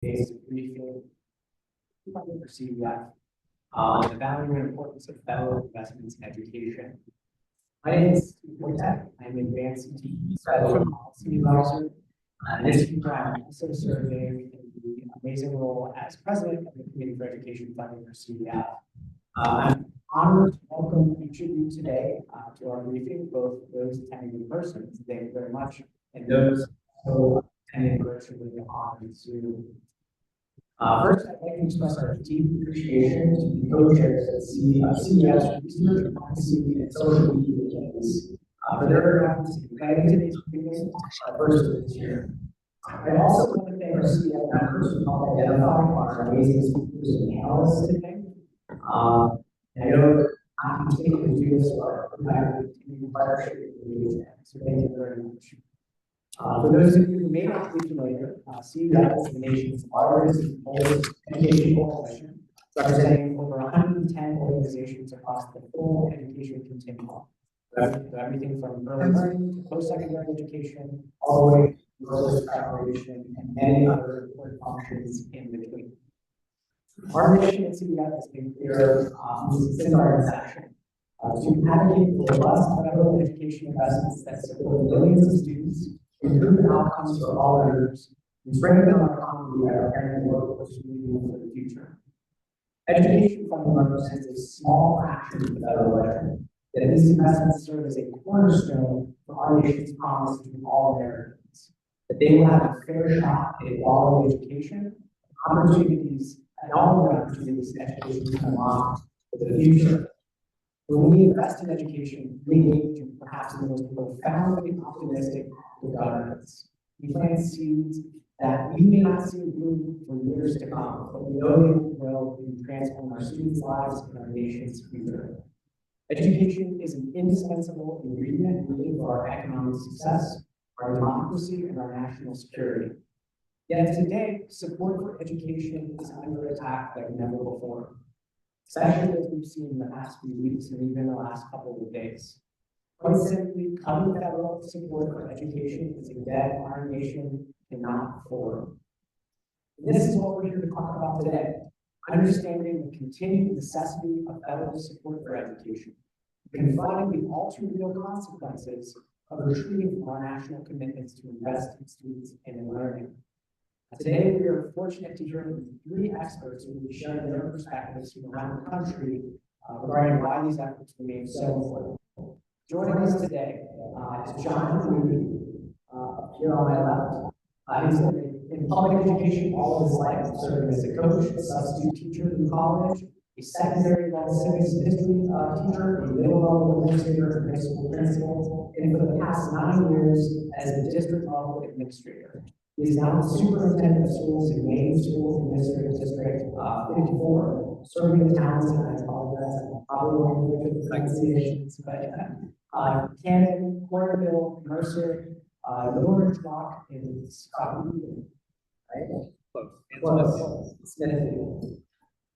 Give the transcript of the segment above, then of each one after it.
today's briefing for CEF on the value and importance of federal investments in education. My name is Steve Wojtek. I'm an advanced CTE federal policy advisor. This year, I'm also serving in the amazing role as president of the Committee for Education Funding for CEF. I'm honored to welcome each of you today to our briefing, both those attending in person, thank you very much, and those who attending virtually on Zoom. First, I'd like to express our deep appreciation to the co-chairs of CEF's Research, Policy, and Social Media Committees for their efforts in planning today's briefing first of this year. I also want to thank our CEF members who helped identify our amazing speakers and panelists today. I know that I'm continuing to do this for our continued partnership with the so thank you very much. For those of you who may not be familiar, CEF is the nation's largest and oldest education coalition, representing over 110 organizations across the full education continuum. Everything from early learning to post-secondary education, all the way to religious preparation and many other important functions in between. Our mission at CEF has been clear since our inception to advocate for robust federal education investments that support millions of students, improve outcomes for all learners, and strengthen our economy by preparing the workforce for the future. Education funding represents a small fraction of the federal budget, yet these investments serve as a cornerstone for our nation's promise to all Americans, that they will have a fair shot at a quality education, opportunities, and all the opportunities education can unlock for the future. When we invest in education, we need to perhaps the most profoundly optimistic of governments. We plant seeds that we may not see bloom for years to come, but we know they will transform our students' lives and our nation's future. Education is an indispensable ingredient needed for our economic success, our democracy, and our national security. Yet today, support for education is under attack like never before, especially as we've seen in the past few weeks and even the last couple of days. Quite simply, cutting federal support for education is a debt our nation cannot afford. And this is what we're here to talk about today, understanding the continued necessity of federal support for education, confronting the all too real consequences of retreating from our national commitments to invest in students and in learning. Today, we are fortunate to hear from three experts who will be sharing their perspectives from around the country regarding why these efforts remain so important. Joining us today is Chancellor Moody, here on my left. He's been in public education all of his life, serving as a coach, a substitute teacher in college, a secondary level civics history teacher, a middle level administrator, and high school principal, and for the past 9 years as a district level administrator. He is now the superintendent of schools in Maine Schools Administrative District 54, serving the towns, and I apologize, I'm probably going to the pronunciations, but Cannon, Cornville, Mercer, Norwich Rock, and Skowhegan, right? Close. Smithfield.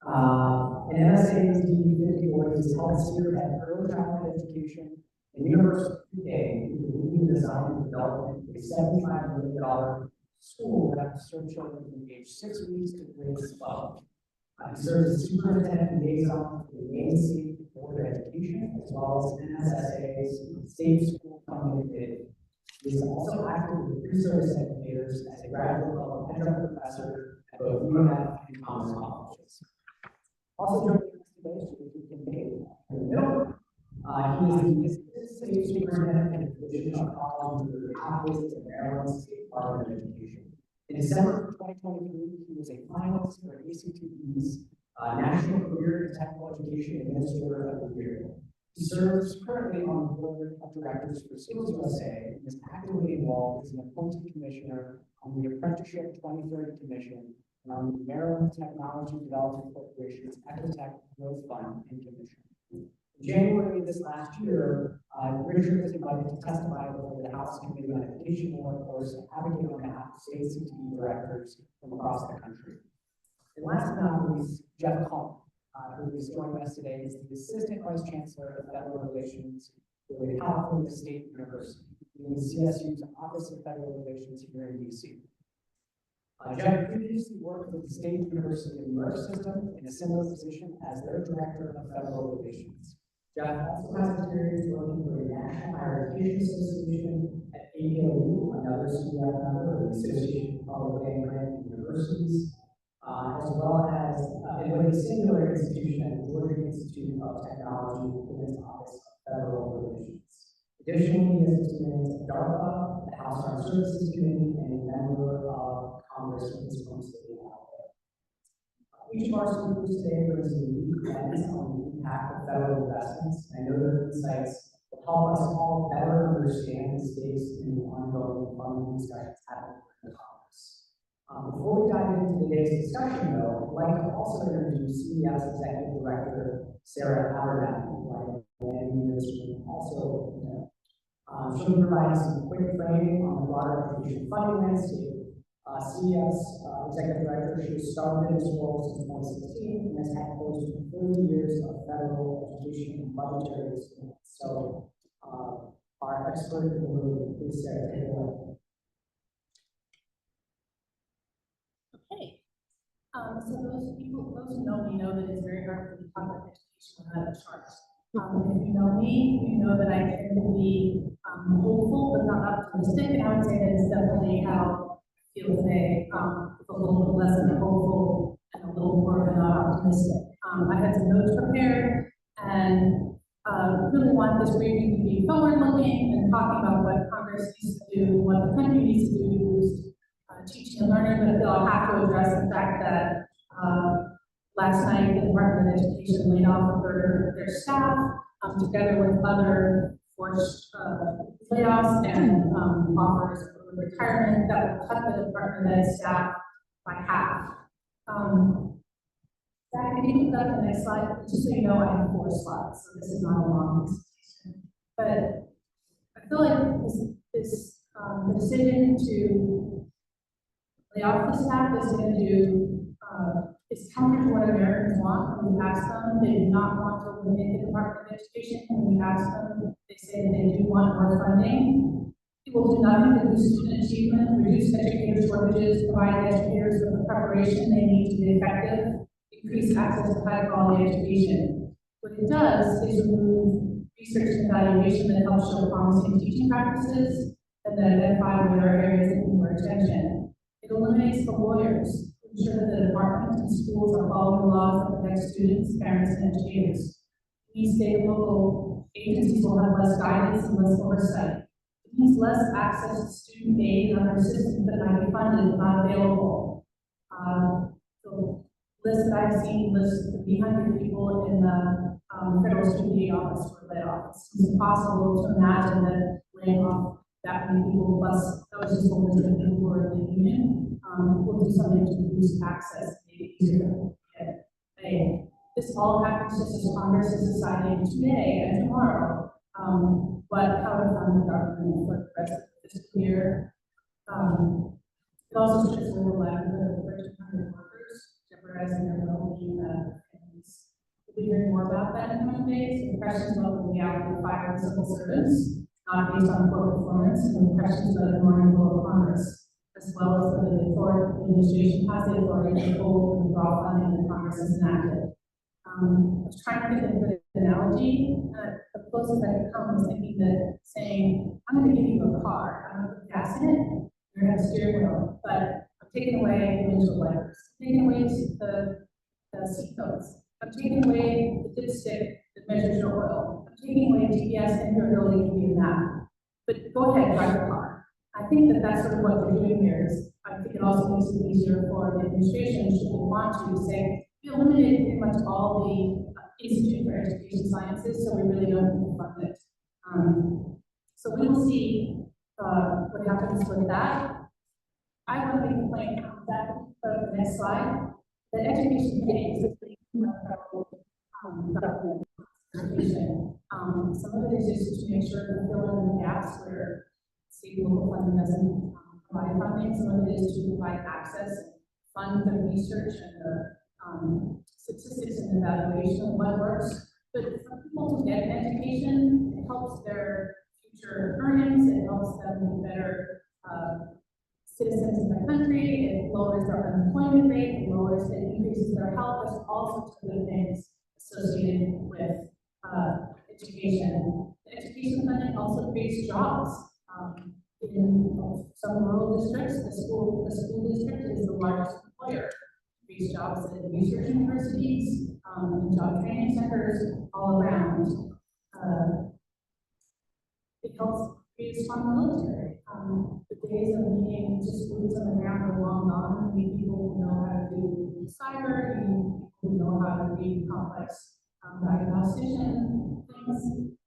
And NSA's 54 is held spearhead early childhood education and universal today through the design and development of a $75 million school that will serve children from age 6 weeks to grade 12. He serves as superintendent liaison for the Maine State Board of Education, as well as NSSA's State School Funding Committee. He is also active with pre-service educators as a graduate level adjunct professor at both UNF and Commerce colleges. Also joining us today is Kincaid in the middle. He is the state superintendent and division of college with the Pathways to Maryland State Department of Education. In December 2023, he was a finalist for ACTE's National Career and Technical Education Administrator of the Year. He serves currently on the board of directors for Skills USA and is actively involved as an appointed commissioner on the Apprenticeship 2030 Commission and on the Maryland Technology Development Corporation's Ecotech Growth Fund and Commission. In January of this last year, Richard was invited to testify before the House Committee on Education and Workforce, advocating on behalf of state CTE directors from across the country. And last but not least, Jeff Cullen, who is joining us today, is the Assistant Vice Chancellor of Federal Relations with California State University, in the CSU's Office of Federal Relations here in DC. Jeff previously worked with the State University of New York system in a similar position as their Director of Federal Relations. Jeff also has experience working for the National Higher Education Association at APLU, another CEF member of the Association of Public and Grant Universities, as well as with a singular institution at the Georgia Institute of Technology within its Office of Federal Relations. Additionally, he has experience at DARPA, the House Armed Services Committee, and a member of Congress with his home state of Alabama. Each of our speakers today brings a unique lens on the impact of federal investments, and I know their insights will help us all better understand the stakes in the ongoing funding discussions happening in Congress. Before we dive into today's discussion, though, I'd like to also introduce CEF's Executive Director, Sarah Abernathy, who I know many of you also know. She'll be providing some quick framing on the broader education funding landscape. CEF's Executive Director, she started in this role since 2016 and has had close to 40 years of federal education and budgetary experience. So, our expert in the room is Sarah. Take it away. Okay. So those who know me know that it's very hard for me to talk about education without a chart. If you know me, you know that I tend to be hopeful but not optimistic, and I would say that it's definitely how I feel today. With a little bit less than hopeful and a little more than not optimistic. I had some notes prepared and really want this briefing to be forward-looking and talking about what Congress needs to do, what the country needs to do to boost teaching and learning, but I'll have to address the fact that last night the Department of Education laid off their staff, together with other forced layoffs and offers of retirement that will cut the Department of Ed staff by half. Zach, can you put up the next slide? Just so you know, I have 4 slides, so this is not a long presentation. But I feel like this the decision to lay off the staff is going to do is counter to what Americans want. When we ask them, they do not want to eliminate the Department of Education. When we ask them, they say that they do want more funding. It will do nothing to boost student achievement, reduce educator shortages, provide educators with the preparation they need to be effective, increase access to high quality education. What it does is remove research and evaluation that helps show promising teaching practices and then identify where there are areas that need more attention. It eliminates the lawyers, ensure that the departments and schools are following laws that protect students, parents, and educators. These state and local agencies will have less guidance and less oversight. It means less access to student aid and other systems that might be funded but not available. The list that I've seen lists 300 people in the federal student aid office were laid off. It's impossible to imagine that laying off that many people, plus that was just only the people who were in the union. We'll do something to reduce access, maybe easier to get paid. This all happens just as Congress is deciding today and tomorrow how to fund the government for the rest of the fiscal year. It also strips away the livelihood of 1,300 workers, jeopardizing their well-being and families. We'll be hearing more about that in coming days. Impressions about the reality of fire and civil servants, not based on corporate performance, and impressions about the morning role of Congress, as well as whether the administration has the authority to hold and withdraw funding that Congress has enacted. I was trying to think of an analogy. The closest I could come was thinking that saying, I'm going to give you a car, I'm going to put gas in it, you're going to have a steering wheel, but I'm taking away the windshield wipers, I'm taking away the seat belts, I'm taking away the dipstick that measures your oil, I'm taking away GPS and your ability to read a map. But go ahead, drive the car. I think that that's sort of what they're doing here. Is I think it also makes it easier for the administration, should they want to, say, we eliminated pretty much all the Institute for Education Sciences, so we really don't need to fund it. So we will see what happens with that. I want to make a point on that for the next slide. The education gains is government education. Some of it is just to make sure to fill in the gaps where state and local funding doesn't provide funding. Some of it is to provide access, fund the research and the statistics and evaluation of what works. But for people to get an education, it helps their future earnings, it helps them be better citizens in the country, it lowers their unemployment rate, it lowers, it increases their health. There's all sorts of good things associated with education. The education funding also creates jobs. In some rural districts, the school district is the largest employer. It creates jobs at research universities, and job training centers all around. It helps create a strong military. The days of needing just boots on the ground are long gone. We need people who know how to do cyber, we need people who know how to read complex diagnostician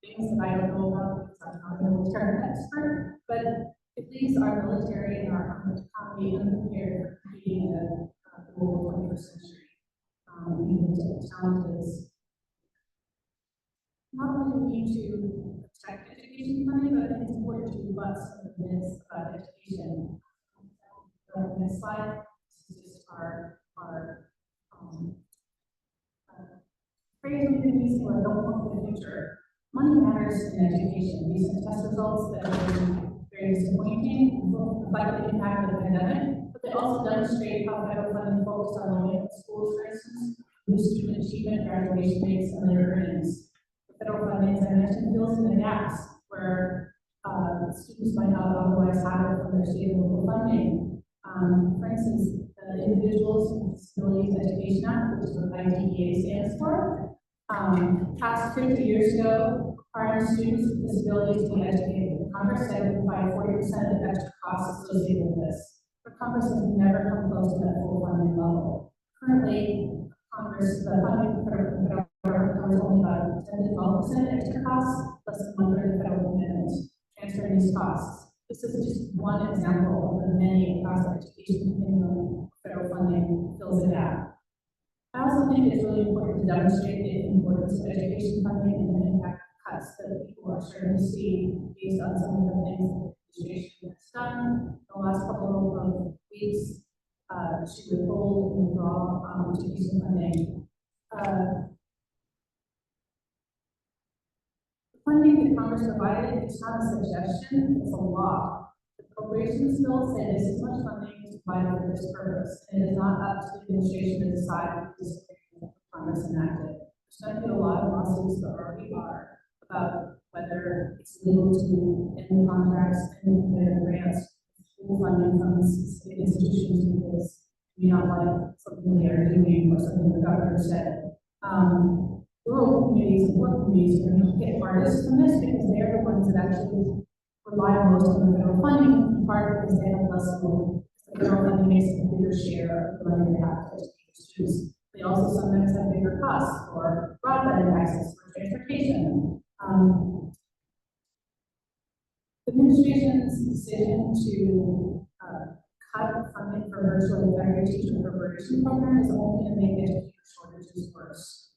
things that I don't know about because I'm not a military expert, but it leaves our military and our economy unprepared for competing in the global 21st century. We need to challenges. Not only need to protect education funding, but I think it's important to rebut some of the myths about education. Next slide. This is just our phrase we've been using or don't want for the future. Money matters in education. Recent test results that have been very disappointing reflect the impact of the pandemic, but they also demonstrate how federal funding focused on low-income schools, for instance, boost student achievement, graduation rates, and their earnings. Federal funding, as I mentioned, fills in the gaps where students might not otherwise have it from their state and local funding. For instance, the Individuals with Disabilities Education Act, which is what IDEA stands for, passed 50 years ago, requiring students with disabilities to be educated. Congress said it would provide 40% of the extra costs associated with this, but Congress has never come close to that full funding level. Currently, Congress, the funding for federal government is only about 10 to 12% extra costs, less than 1/3 of the federal commitment, transferring these costs. This is just one example of the many across the education continuum federal funding fills the gap. I also think it's really important to demonstrate the importance of education funding and the impact of cuts that people are starting to see based on some of the things that the administration has done. The last couple of weeks, she withhold and withdraw education funding. Funding that Congress provided is not a suggestion, it's a law. The appropriations bill said this is much funding to provide for this purpose, and it is not up to the administration to decide what this Congress enacted. There's going to be a lot of lawsuits that already are about whether it's legal to end contracts and grants school funding from specific institutions because we don't like something they are doing or something the governor said. Rural communities and poor communities are going to get hardest from this because they're the ones that actually rely most on the federal funding, in part because they have less school. The federal funding makes a bigger share of the money they have to educate students. They also sometimes have bigger costs for broadband access, for transportation. The administration's decision to cut funding for virtual effective teacher preparation program is only going to make educator shortages worse.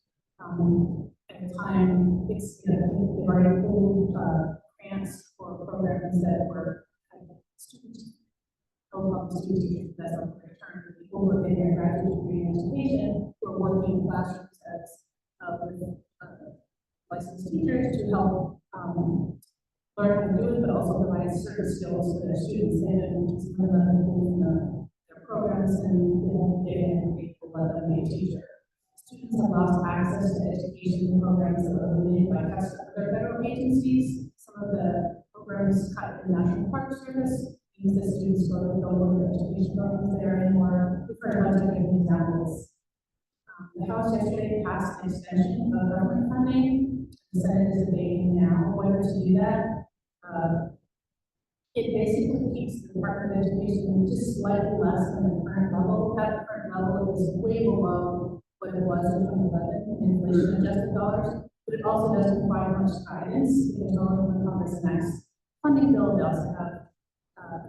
At the time, it's, they've already pulled grants for programs that were student teachers, that's not the term, people who are getting their graduate degree in education, who are working in classrooms as with licensed teachers to help learn how to do it, but also provide certain skills for their students. And some of them in their programs and they will let them be a teacher. Students have lost access to education programs that are limited by cuts to other federal agencies. Some of the programs cut in the National Park Service means that students don't go to education programs there anymore. We've heard a bunch of different examples. The House yesterday passed an extension of government funding. The Senate is debating now whether to do that. It basically keeps the Department of Education just slightly less than the current level. That current level is way below what it was in 2011 in inflation adjusted dollars, but it also doesn't provide much guidance because normally when Congress enacts funding bill, they also have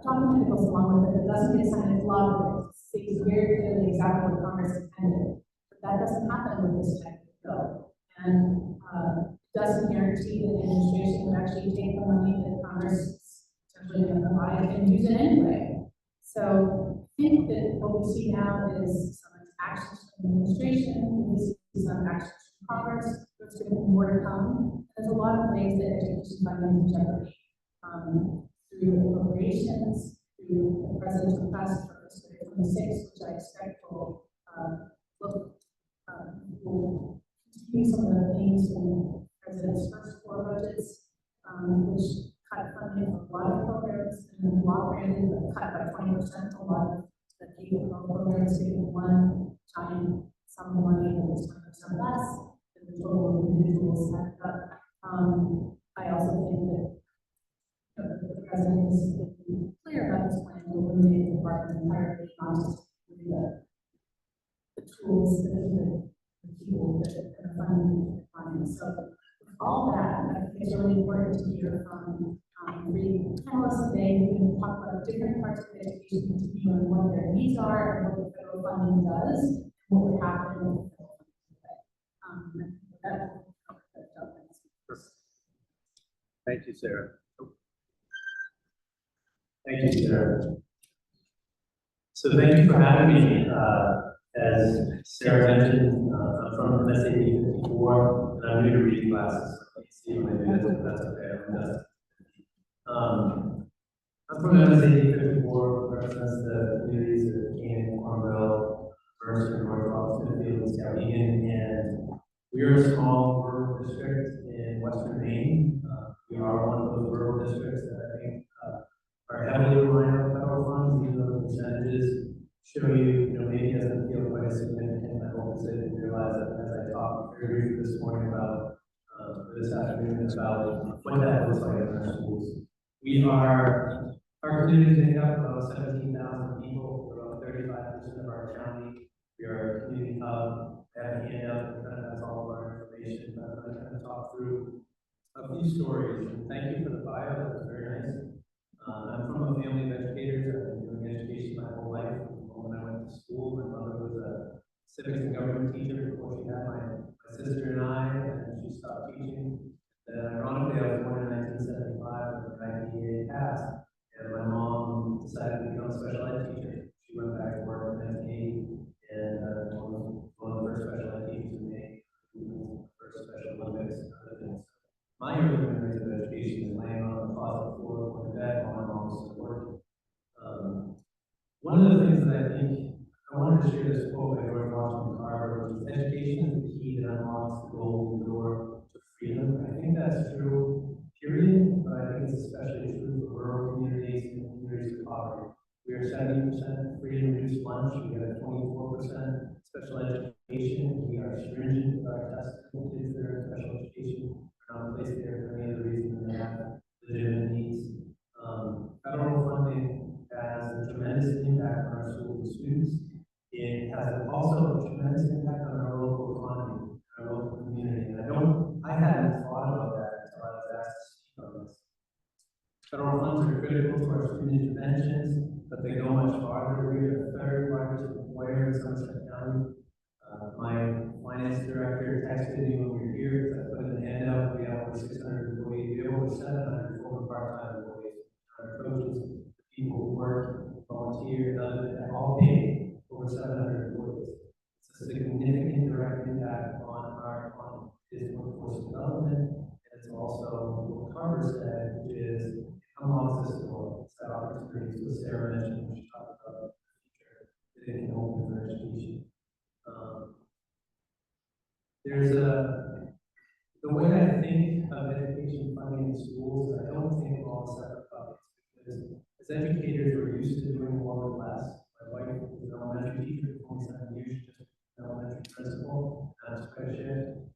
talking to goes along with it. It doesn't get signed into law, but it states very clearly exactly what Congress intended. But that doesn't happen with this type of bill. And it doesn't guarantee that the administration would actually take the money that Congress essentially going to provide and use it anyway. So I think that what we see now is some actions from the administration, we see some actions from Congress, there's going to be more to come. There's a lot of ways that education funding is in jeopardy. Through appropriations, through the president's some of the themes from the president's first four budgets, which cut funding for a lot of programs and block granted, but cut by 20% a lot of the people programs getting one giant sum of money that was 20% less than the total individuals had. But I also think that the president has been clear about his plan to eliminate the department entirely, not just the tools, the people that are funding finance. So with all that, I think it's really important to hear from three panelists today who can talk about different parts of education continuum and what their needs are and what the federal funding does and what would happen with the federal funding. Thank you, Sarah. Thank you, Sarah. So thank you for having me. As Sarah mentioned, I'm from SAP 54, and I'm new to reading classes. So I can't see when I do this, but that's okay. I'm from SAP 54, represents the communities of Kincaid, Cornwall, Mercer, North Smithfield, Skowhegan, and we are a small rural district in western Maine. We are one of those rural districts that I think are heavily reliant on federal funds, even though the percentages show you, maybe it doesn't feel quite as significant. I hope that you realize that as I talked very briefly this morning about, this afternoon about what that looks like in our schools. Our communities make up about 17,000 people, about 35% of our county. We are a community hub. I have a handout that kind of has all of our information, but I'm going to kind of talk through a few stories. And thank you for the bio, that was very nice. I'm from a family of educators. I've been doing education my whole life. When I went to school, my mother was a civics and government teacher before she had my sister and I, and she stopped teaching. And ironically, I was born in 1975 when the IDEA passed, and my mom decided to become a special ed teacher. She went back to work in 1980, and one of the first special ed teachers in Maine, first Special Olympics and other things. My early memories of education is laying on the closet floor going to bed while my mom was still working. One of the things that I think, I wanted to share this quote by George Washington Carver, which is education is the key that unlocks the golden door to freedom. I think that's true, period, but I think it's especially true for rural communities and communities of poverty. We are 70% free and reduced lunch. We have 24% special education. We are stringent with our testing. Kids that are in special education are not placed there for any other reason than they have legitimate needs. Federal funding has a tremendous impact on our schools and students. It has also a tremendous impact on our local economy, our local community. And I hadn't thought about that until I was asked to speak on this. Federal funds are critical to our student interventions, but they go much farther. We are the third largest employer in Somerset County. My finance director texted me when we were here because I put in the handout. We have over 600 employees. We have over 700 full part-time employees. Our coaches, the people who work, volunteer, and all paid over 700 employees. It's a significant direct impact on our economy. It is workforce development, and it's also what Carver said, which is unlocks this door. It's that opportunity. So Sarah mentioned when she talked about the future that it can open for education. The way I think of education funding in schools, I don't think of all separate buckets, because as educators, we're used to doing more with less. My wife was an elementary teacher for 27 years, just an elementary principal, that's quite a shift.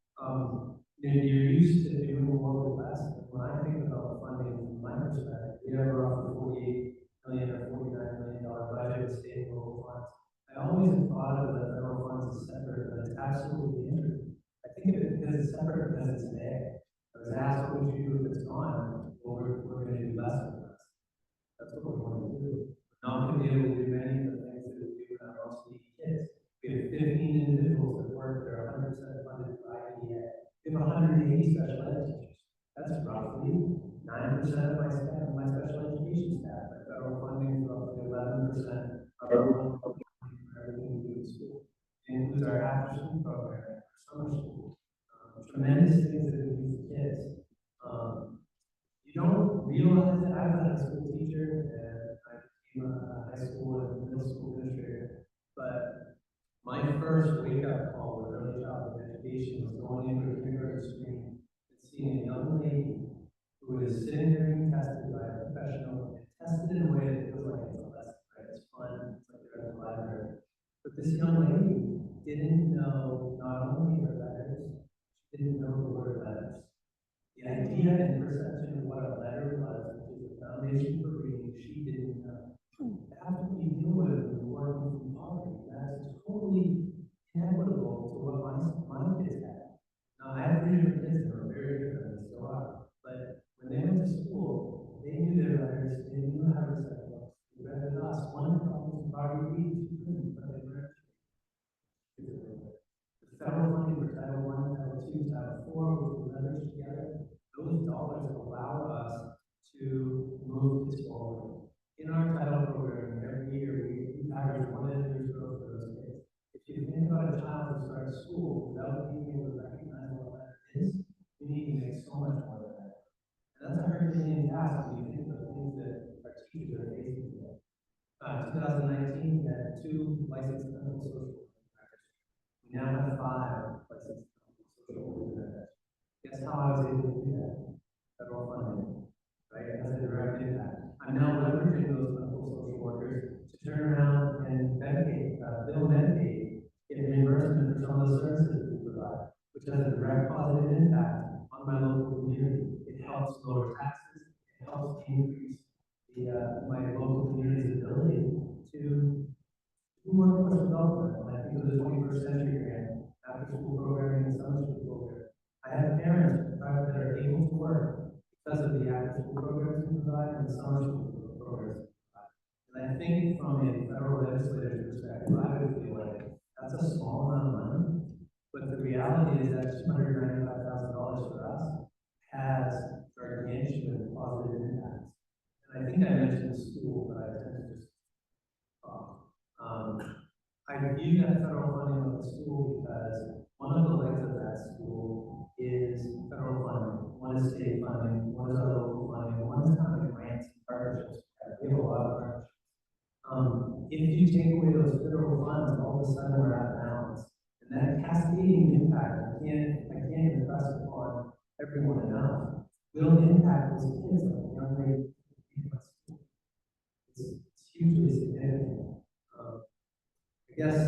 You're used to doing more with less. When I think about funding from my perspective, we have roughly $48 million or $49 million budget with state and local funds. I always have thought of the federal funds as separate, but it's absolutely interesting. I think of it because it's separate because it's there. I was asked, what would you do if it's gone? Well, we're going to do less with less. That's what we're going to do. We're not going to be able to do many of the things that we do with our most needy kids. We have 15 individuals that work that are 100% funded by IDEA. We have 180 special ed teachers. That's roughly 9% of my staff, my special education staff. My federal funding is roughly 11% of our everything we do in school. It includes our after-school program, our summer school, tremendous things that we do for kids. You don't realize that I was a high school teacher and I became a high school and middle school administrator, but my first wake-up call with early childhood education was going into a kindergarten screen and seeing a young lady who is sitting there being tested by a professional and tested in a way that feels like it's a lesson, right? It's fun, it's like they're at the library. But this young lady didn't know not only her letters, she didn't know the word letters. The idea and perception of what a letter was, which is the foundation for reading, she didn't know. That's what we deal with when we're working from poverty. That's totally inequitable to what my kids had. Now, I have 3 different kids that are very different, they still are. But when they went to school, they knew their letters, they knew how to recite books. They read with us. One problem was poverty reading, she couldn't, but they learned. The federal funding for Title I, Title II, Title IV, which we leverage together, those dollars allow us to move this forward. In our title program, every year we average 1 year's growth for those kids. If you think about a child who starts school without being able to recognize what a letter is, you need to make so much more than that. And that's a Herculean task when you think of the things that our teachers are facing today. 2019, we had 2 licensed clinical social workers. We now have 5 licensed clinical social workers. Guess how I was able to do that? Federal funding, right? It has a direct impact. I'm now leveraging those clinical social workers to turn around and bill Medicaid, get reimbursement for some of the services we provide, which has a direct positive impact on my local community. It helps lower taxes. It helps increase my local community's ability to do workforce development. When I think of the 21st century grant, after school programming and summer school program, I have parents that are able to work because of the after school programs we provide and the summer school programs we provide. And I think from a federal legislator's perspective, I would feel like that's a small amount of money, but the reality is that $295,000 for us has gargantuan positive impacts. And I think I mentioned school, but I tend to just talk. I view that federal funding of the school because one of the legs of that school is federal funding, one is state funding, one is our local funding, one is kind of grants and partnerships. We have a lot of partnerships. If you take away those federal funds, all of a sudden we're out of balance. And that cascading impact, I can't impress upon everyone enough, will impact those kids like the young lady. It's hugely significant. I guess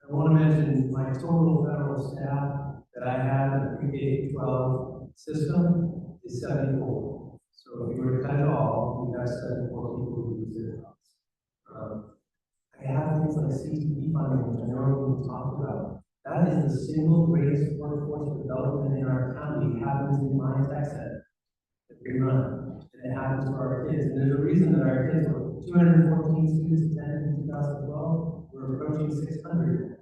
I want to mention my total federal staff that I have in the pre-K-12 system is 74. So if you were to cut it all, we have 74 people who use their jobs. I have things like CEF funding, which I know we talked about. That is the single greatest workforce development in our county. It happens in my tech center that we run, and it happens for our kids. And there's a reason that our kids were 214 students attended in 2012. We're approaching 600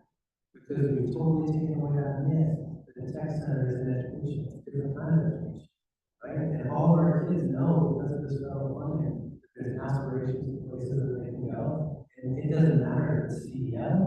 because we've totally taken away that myth that the tech center is an education, it's a different kind of education, right? And all of our kids know because of this federal funding that there's aspirations and places that they can go, and it doesn't matter if it's CEF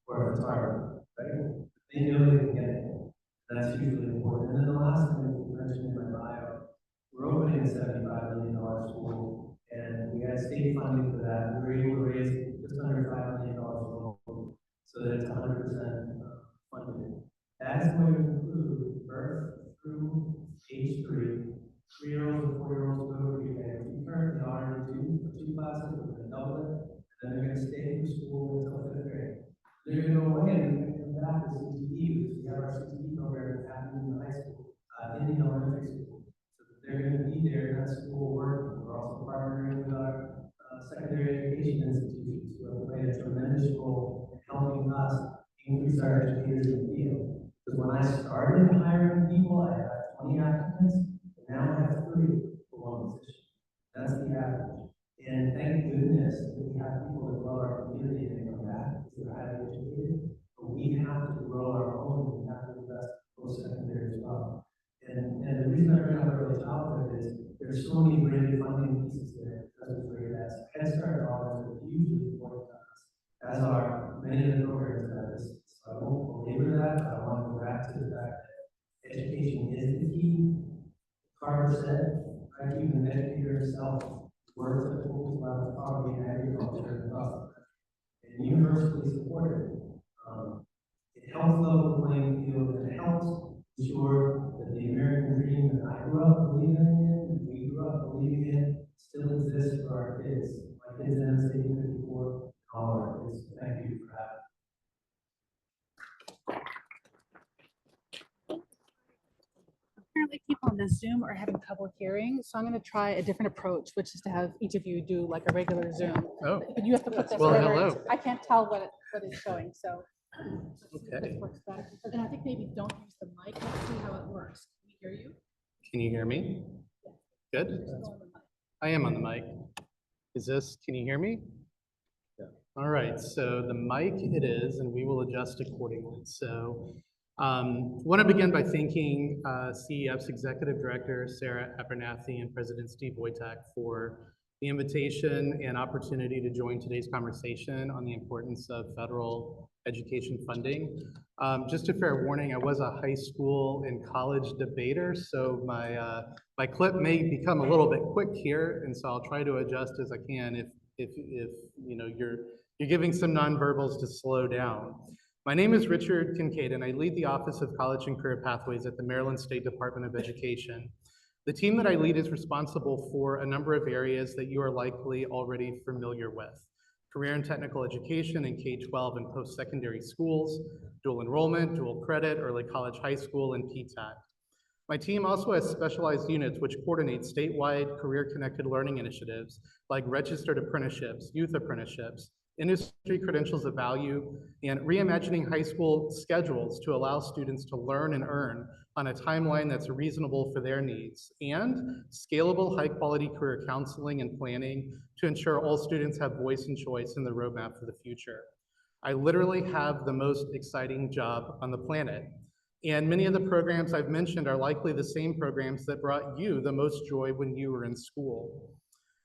or if it's Harvard, right? They know they can get it. That's hugely important. And then the last thing we mentioned in my bio, we're opening a $75 million school, and we had state funding for that. We were able to raise just under $5 million local, so that it's 100% funded. That is going to include birth through age 3, 3-year-olds and 4-year-olds go to pre-K. We currently are in 2 classes, we're going to double it, and then they're going to stay through school until 5th grade. They're going to go away and they're going to come back to CTE, because we have our CTE program that's happening in the high school, in the elementary school. They're going to be there in that school working. We're also partnering with our secondary education institutions who have played a tremendous role in helping us increase our educators in the field. Because when I started hiring people, I had 20 applicants, and now I have 3 for 1 position. That's the average. And thank goodness that we have people that love our community and they come back because they're highly educated. But we have to grow our own, and we have to invest post-secondary as well. And the reason I bring up early childhood is there's so many great funding pieces there because of great as Head Start dollars are hugely important to us, as are many of the programs that I listed. So I won't belabor that, but I want to go back to the fact that education is the key. Carter said, I keep an educator himself, works at schools about poverty and agriculture across the country, and universally supported. It helps level the playing field and it backgrounds, ensure that the American dream that I grew up believing in, we grew up believing in, still exists for our kids. My kids in the state 54, all our kids. Thank you for having me. Apparently people on this Zoom are having trouble hearing, so I'm going to try a different approach, which is to have each of you do like a regular Zoom. Oh, But you have to put this well, wherever hello. I can't tell what it's showing, so. Okay. This works better. And I think maybe don't use the mic. Let's see how it works. Can we hear you? Can you hear me? Good. Just go on the mic. I am on the mic. Can you hear me? Yeah. All right, so the mic it is, and we will adjust accordingly. So want to begin by thanking CEF's Executive Director, Sarah Abernathy, and President Steve Wojtak for the invitation and opportunity to join today's conversation on the importance of federal education funding. Just a fair warning, I was a high school and college debater, so my clip may become a little bit quick here, and so I'll try to adjust as I can if you know you're giving some nonverbals to slow down. My name is Richard Kincaid, and I lead the Office of College and Career Pathways at the Maryland State Department of Education. The team that I lead is responsible for a number of areas that you are likely already familiar with: career and technical education in K-12 and post-secondary schools, dual enrollment, dual credit, early college, high school, and PTAC. My team also has specialized units which coordinate statewide career-connected learning initiatives like registered apprenticeships, youth apprenticeships, industry credentials of value, and reimagining high school schedules to allow students to learn and earn on a timeline that's reasonable for their needs, and scalable high-quality career counseling and planning to ensure all students have voice and choice in the roadmap for the future. I literally have the most exciting job on the planet. And many of the programs I've mentioned are likely the same programs that brought you the most joy when you were in school.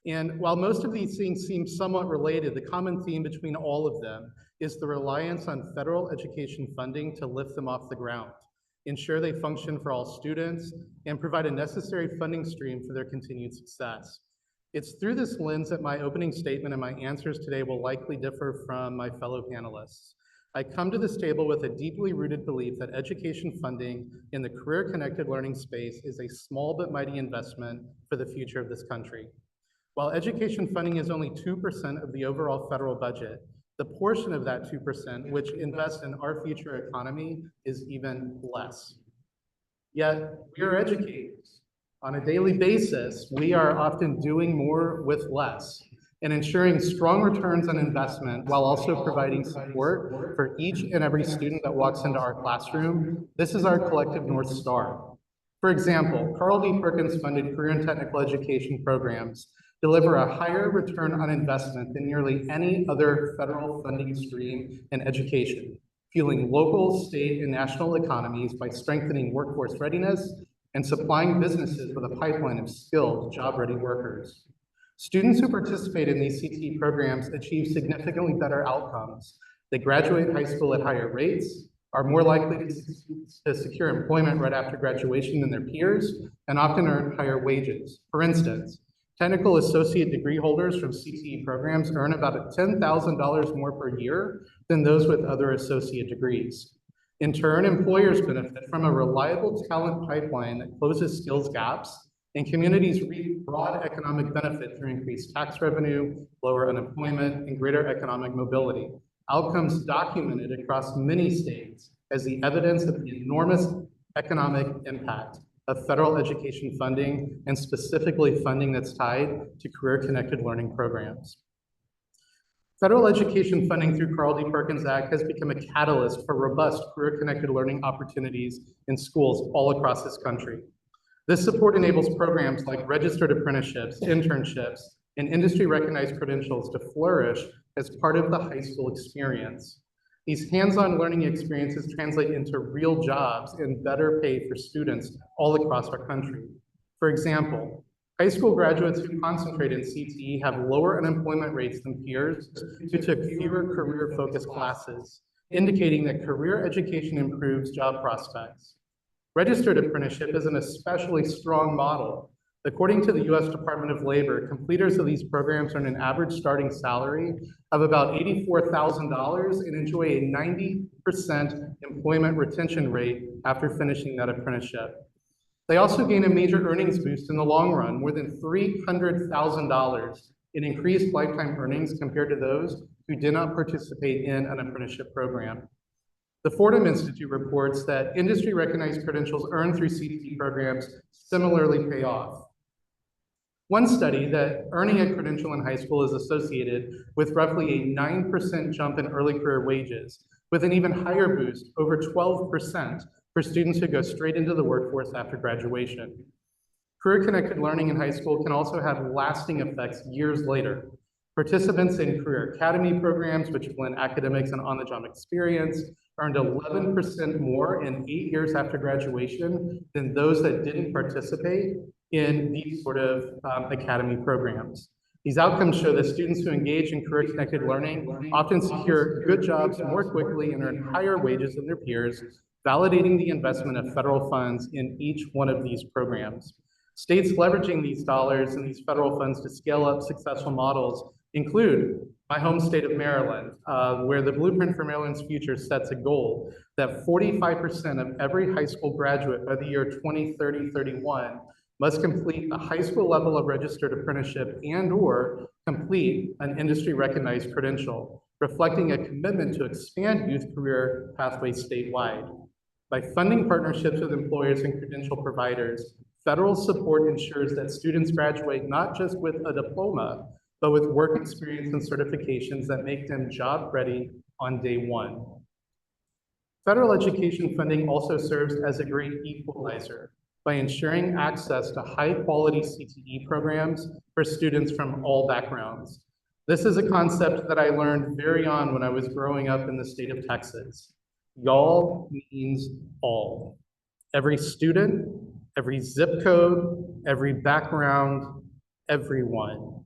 And while most of these things seem somewhat related, the common theme between all of them is the reliance on federal education funding to lift them off the ground, ensure they function for all students, and provide a necessary funding stream for their continued success. It's through this lens that my opening statement and my answers today will likely differ from my fellow panelists. I come to this table with a deeply rooted belief that education funding in the career-connected learning space is a small but mighty investment for the future of this country. While education funding is only 2% of the overall federal budget, the portion of that 2% which invests in our future economy is even less. Yet, we are educators. On a daily basis, we are often doing more with less and ensuring strong returns on investment while also providing support for each and every student that walks into our classroom. This is our collective North Star. For example, Carl D. Perkins funded career and technical education programs deliver a higher return on investment than nearly any other federal funding stream in education, fueling local, state, and national economies by strengthening workforce readiness and supplying businesses with a pipeline of skilled, job-ready workers. Students who participate in these CTE programs achieve significantly better outcomes. They graduate high school at higher rates, are more likely to secure employment right after graduation than their peers, and often earn higher wages. For instance, technical associate degree holders from CTE programs earn about $10,000 more per year than those with other associate degrees. In turn, employers benefit from a reliable talent pipeline that closes skills gaps, and communities reap broad economic benefit through increased tax revenue, lower unemployment, and greater economic mobility, outcomes documented across many states as the evidence of the enormous economic impact of federal education funding, and specifically funding that's tied to career-connected learning programs. Federal education funding through Carl D. Perkins Act has become a catalyst for robust career-connected learning opportunities in schools all across this country. This support enables programs like registered apprenticeships, internships, and industry-recognized credentials to flourish as part of the high school experience. These hands-on learning experiences translate into real jobs and better pay for students all across our country. For example, high school graduates who concentrate in CTE have lower unemployment rates than peers who took fewer career-focused classes, indicating that career education improves job prospects. Registered apprenticeship is an especially strong model According to the US Department of Labor, completers of these programs earn an average starting salary of about $84,000 and enjoy a 90% employment retention rate after finishing that apprenticeship. They also gain a major earnings boost in the long run, more than $300,000 in increased lifetime earnings compared to those who did not participate in an apprenticeship program. The Fordham Institute reports that industry-recognized credentials earned through CDP programs similarly pay off. One study that earning a credential in high school is associated with roughly a 9% jump in early career wages, with an even higher boost, over 12%, for students who go straight into the workforce after graduation. Career-connected learning in high school can also have lasting effects years later. Participants in career academy programs, which blend academics and on-the-job experience, earned 11% more in 8 years after graduation than those that didn't participate in these sort of academy programs. These outcomes show that students who engage in career-connected learning often secure good jobs more quickly and earn higher wages than their peers, validating the investment of federal funds in each one of these programs. States leveraging these dollars and these federal funds to scale up successful models include my home state of Maryland, where the Blueprint for Maryland's Future sets a goal that 45% of every high school graduate by the year 2030-31 must complete a high school level of registered apprenticeship and/or complete an industry-recognized credential, reflecting a commitment to expand youth career pathways statewide. By funding partnerships with employers and credential providers, federal support ensures that students graduate not just with a diploma, but with work experience and certifications that make them job ready on day one. Federal education funding also serves as a great equalizer by ensuring access to high-quality CTE programs for students from all backgrounds. This is a concept that I learned very on when I was growing up in the state of Texas. Y'all means all. Every student, every zip code, every background, everyone.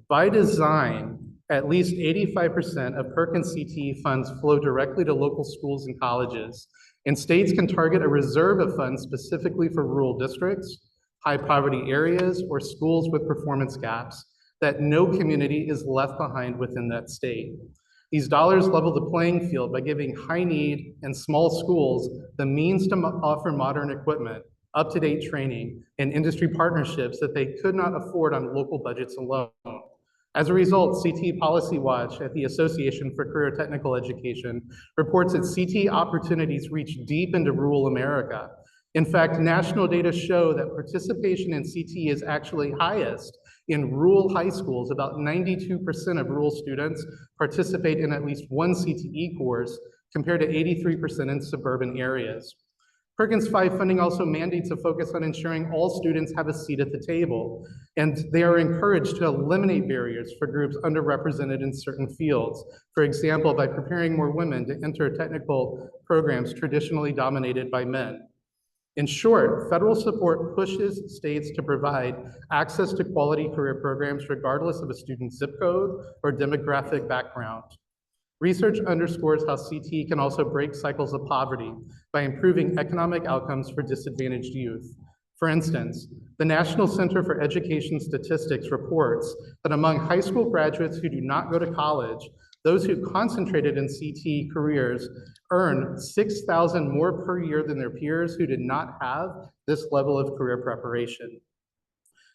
By design, at least 85% of Perkins CTE funds flow directly to local schools and colleges, and states can target a reserve of funds specifically for rural districts, high poverty areas, or schools with performance gaps that no community is left behind within that state. These dollars level the playing field by giving high need and small schools the means to offer modern equipment, up-to-date training, and industry partnerships that they could not afford on local budgets alone. As a result, CTE Policy Watch at the Association for Career Technical Education reports that CTE opportunities reach deep into rural America. In fact, national data show that participation in CTE is actually highest in rural high schools. About 92% of rural students participate in at least one CTE course, compared to 83% in suburban areas. Perkins 5 funding also mandates a focus on ensuring all students have a seat at the table, and they are encouraged to eliminate barriers for groups underrepresented in certain fields. For example, by preparing more women to enter technical programs traditionally dominated by men. In short, federal support pushes states to provide access to quality career programs regardless of a student's zip code or demographic background. Research underscores how CTE can also break cycles of poverty by improving economic outcomes for disadvantaged youth. For instance, the National Center for Education Statistics reports that among high school graduates who do not go to college, those who concentrated in CTE careers earn $6,000 more per year than their peers who did not have this level of career preparation.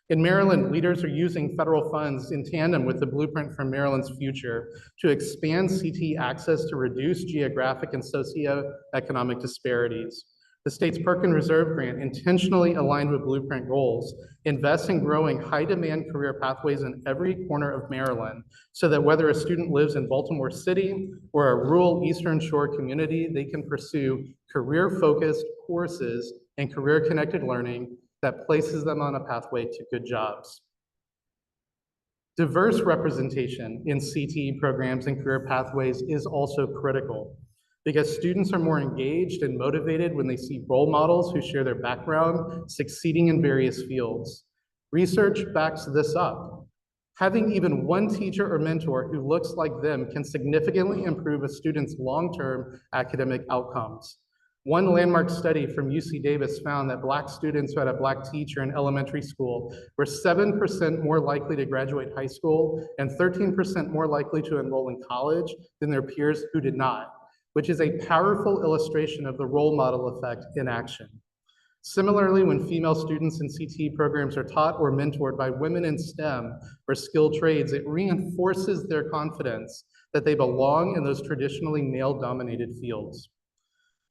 In Maryland, leaders are using federal funds in tandem with the Blueprint for Maryland's Future to expand CTE access to reduce geographic and socioeconomic disparities. The state's Perkins Reserve Grant, intentionally aligned with Blueprint goals, invests in growing high-demand career pathways in every corner of Maryland, so that whether a student lives in Baltimore City or a rural Eastern Shore community, they can pursue career-focused courses and career-connected learning that places them on a pathway to good jobs. Diverse representation in CTE programs and career pathways is also critical, because students are more engaged and motivated when they see role models who share their background succeeding in various fields. Research backs this up. Having even one teacher or mentor who looks like them can significantly improve a student's long-term academic outcomes. One landmark study from UC Davis found that Black students who had a Black teacher in elementary school were 7% more likely to graduate high school and 13% more likely to enroll in college than their peers who did not, which is a powerful illustration of the role model effect in action. Similarly, when female students in CTE programs are taught or mentored by women in STEM or skilled trades, it reinforces their confidence that they belong in those traditionally male-dominated fields.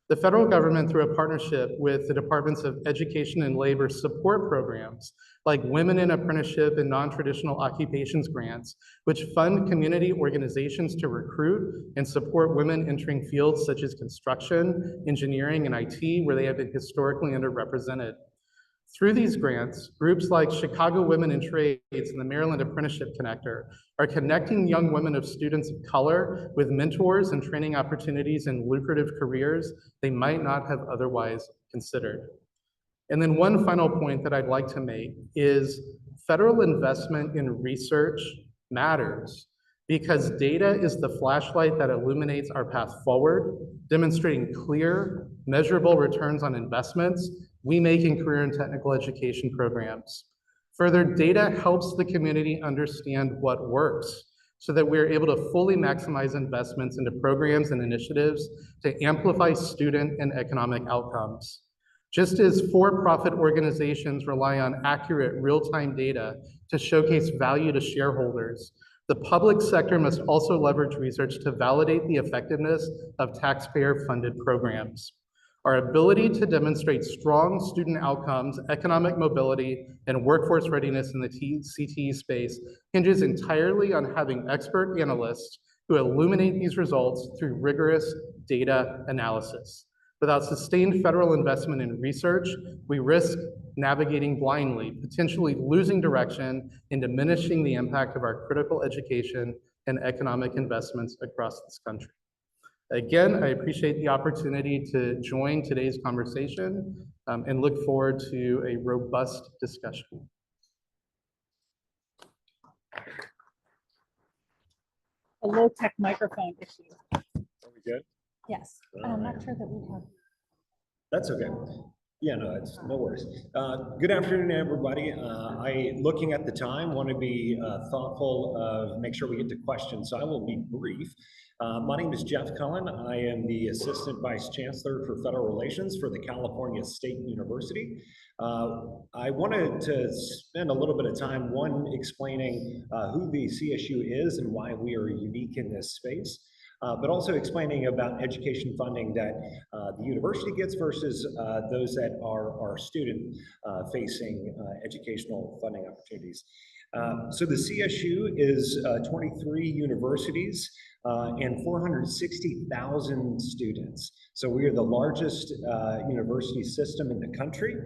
The federal government, through a partnership with the Departments of Education and Labor, support programs like Women in Apprenticeship and Non-Traditional Occupations grants, which fund community organizations to recruit and support women entering fields such as construction, engineering, and IT, where they have been historically underrepresented. Through these grants, groups like Chicago Women in Trades and the Maryland Apprenticeship Connector are connecting young women of students of color with mentors and training opportunities in lucrative careers they might not have otherwise considered. And then one final point that I'd like to make is federal investment in research matters because data is the flashlight that illuminates our path forward, demonstrating clear, measurable returns on investments we make in career and technical education programs. Further, data helps the community understand what works so that we're able to fully maximize investments into programs and initiatives to amplify student and economic outcomes. Just as for-profit organizations rely on accurate real-time data to showcase value to shareholders, the public sector must also leverage research to validate the effectiveness of taxpayer-funded programs. Our ability to demonstrate strong student outcomes, economic mobility, and workforce readiness in the CTE space hinges entirely on having expert analysts who illuminate these results through rigorous data analysis. Without sustained federal investment in research, we risk navigating blindly, potentially losing direction and diminishing the impact of our critical education and economic investments across this country. Again, I appreciate the opportunity to join today's conversation and look forward to a robust discussion. A low-tech microphone issue. Are we good? Yes, All I'm right. not sure that we have. That's okay. Yeah, no, it's no worries. Good afternoon, everybody. Looking at the time, want to be thoughtful of make sure we get to questions, so I will be brief. My name is Jeff Cullen. I am the Assistant Vice Chancellor for Federal Relations for the California State University. I wanted to spend a little bit of time, one, explaining who the CSU is and why we are unique in this space. But also explaining about education funding that the university gets versus those that are student-facing educational funding opportunities. So the CSU is 23 universities and 460,000 students. So we are the largest university system in the country,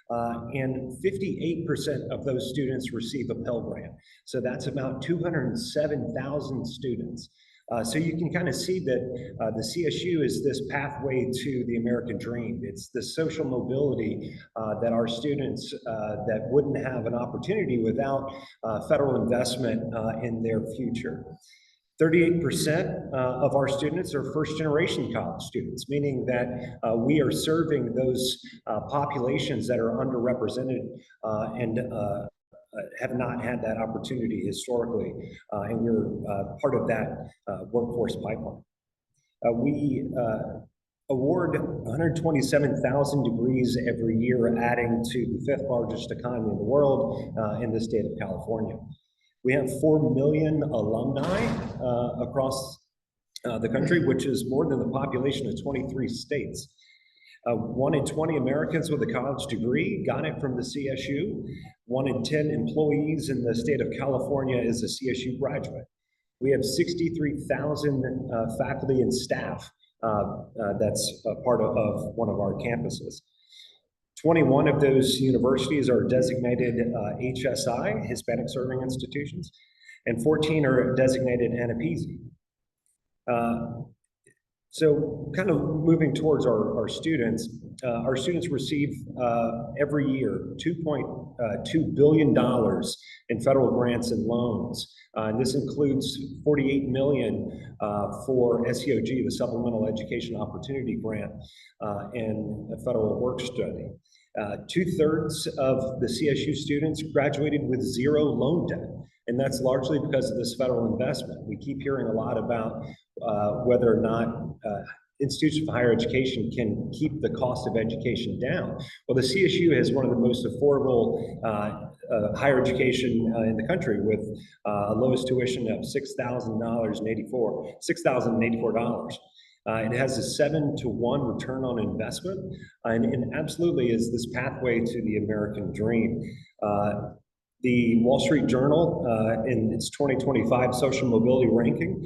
and 58% of those students receive a Pell Grant. So that's about 207,000 students. So you can kind of see that the CSU is this pathway to the American dream. It's the social mobility that our students that wouldn't have an opportunity without federal investment in their future. 38% of our students are first-generation college students, meaning that we are serving those populations that are underrepresented and have not had that opportunity historically, and we're part of that workforce pipeline. We award 127,000 degrees every year, adding to the 5th largest economy in the world in the state of California. We have 4 million alumni across the country, which is more than the population of 23 states. 1 in 20 Americans with a college degree got it from the CSU. 1 in 10 employees in the state of California is a CSU graduate. We have 63,000 faculty and staff that's a part of one of our campuses. 21 of those universities are designated HSI, Hispanic Serving Institutions, and 14 are designated NAPZ. So kind of moving towards our students receive every year $2.2 billion in federal grants and loans. And this includes $48 million for SEOG, the Supplemental Education Opportunity Grant, and a federal work study. 2/3 of the CSU students graduated with zero loan debt. And that's largely because of this federal investment. We keep hearing a lot about whether or not institutions of higher education can keep the cost of education down. Well, the CSU has one of the most affordable higher education in the country, with a lowest tuition of $6,084. It has a 7-to-1 return on investment, and absolutely is this pathway to the American dream. The Wall Street Journal, in its 2025 social mobility ranking,